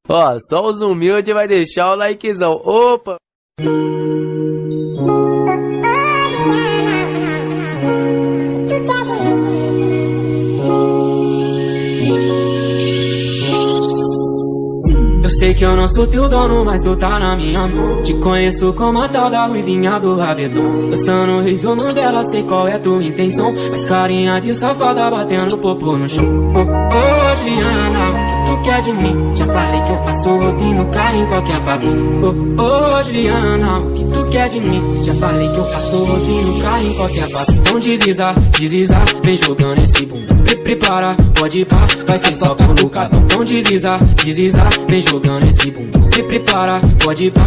Ó, só os humildes vai deixar o likezão. Opa! Eu sei que eu não sou teu dono, mas tu tá na minha mão. Te conheço como a tal da ruivinha do rabetão. Dançando horrível Mandela, sei qual é tua intenção. Mas carinha de safada batendo popô no chão. Ô, Juliana, o que tu quer de mim? Já falei que eu passo o rodo no carro em qualquer bagulho. Ô, Juliana, o que tu quer de mim? Já falei que eu passo o rodo no carro em qualquer passo. Então deslizar, vem jogando esse bundão. Prepara, pode ir pá, vai ser só colocadão. Então deslizar, vem jogando esse bundão. Prepara, pode ir pá.